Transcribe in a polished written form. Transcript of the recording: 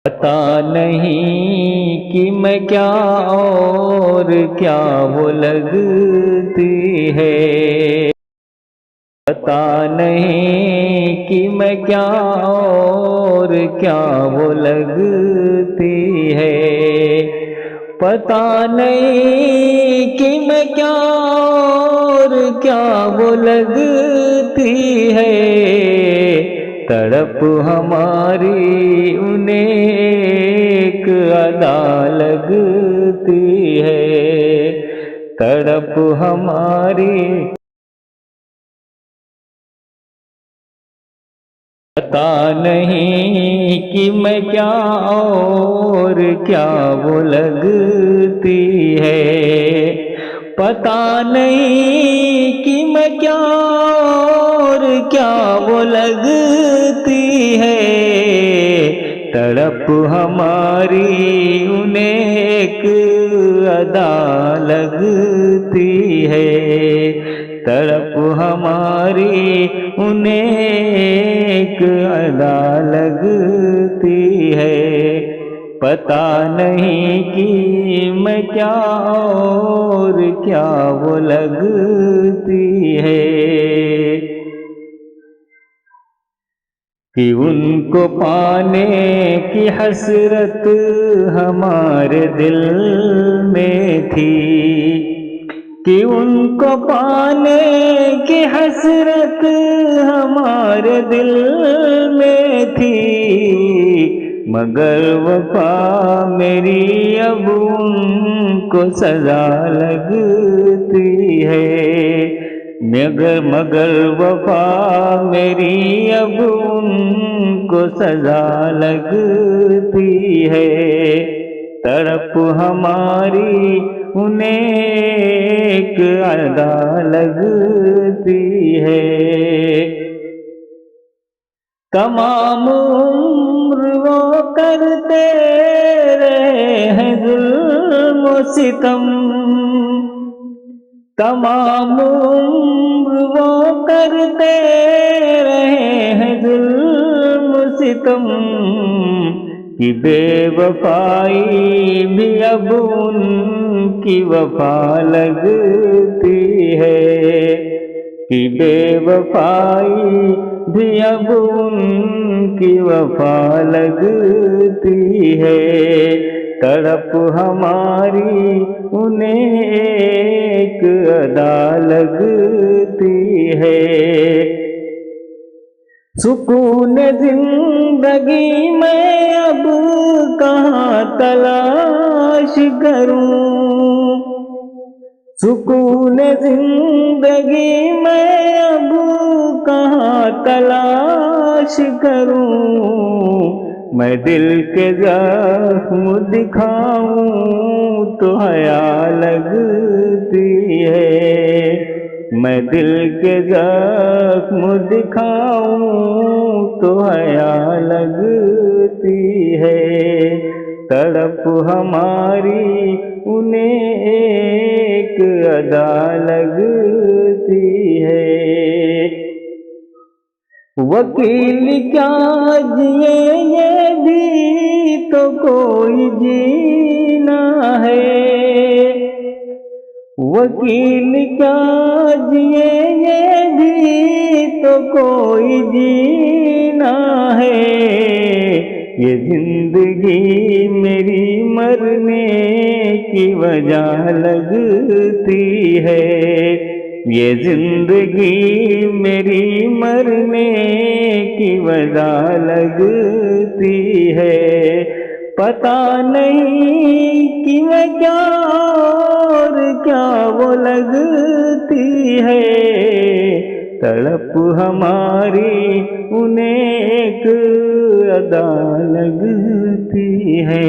پتا نہیں کہ میں کیا اور کیا وہ لگتی ہے، پتا نہیں کہ میں کیا اور کیا وہ لگتی ہے، پتا نہیں کہ میں کیا اور کیا وہ لگتی ہے، تڑپ ہماری انہیں ایک ادا لگتی ہے، تڑپ ہماری پتا نہیں کہ میں کیا اور کیا وہ لگتی ہے، پتا نہیں کہ میں کیا اور کیا وہ لگتی ہے، تڑپ ہماری انہیں ایک ادا لگتی ہے، تڑپ ہماری انہیں ایک ادا لگتی ہے، پتا نہیں کہ میں کیا اور کیا وہ لگتی ہے، کہ ان کو پانے کی حسرت ہمارے دل میں تھی، کہ ان کو پانے کی حسرت ہمارے دل میں تھی، مگر وفا میری اب ان کو سزا لگتی ہے، مگر وفا میری اب ان کو سزا لگتی ہے، تڑپ ہماری انہیں ایک ادا لگتی ہے، تمام عمر وہ کرتے رہے ہیں ظلم و ستم، تمام عمر وہ کرتے رہے ہیں ظلم و ستم، کہ بے وفائی بھی اب ان کی وفا لگتی ہے، کہ بے وفائی بھی اب ان کی وفا لگتی ہے، تڑپ ہماری انہیں ایک ادا لگتی ہے، سکون زندگی میں اب کہاں تلاش کروں، سکون زندگی میں اب کہاں تلاش کروں، میں دل کے زخم دکھاؤں تو حیا لگتی ہے، میں دل کے زخم دکھاؤں تو حیا لگتی ہے، تڑپ ہماری انہیں ایک ادا لگتی ہے، وکیل کیا جیے یہ بھی تو کوئی جینا ہے، وکیل کیا جیے یہ بھی تو کوئی جینا ہے، یہ زندگی میری مرنے کی وجہ لگتی ہے، یہ زندگی میری مرنے کی وجہ لگتی ہے، پتا نہیں کہ میں کیا اور کیا وہ لگتی ہے، تڑپ ہماری انہیں ایک ادا لگتی ہے۔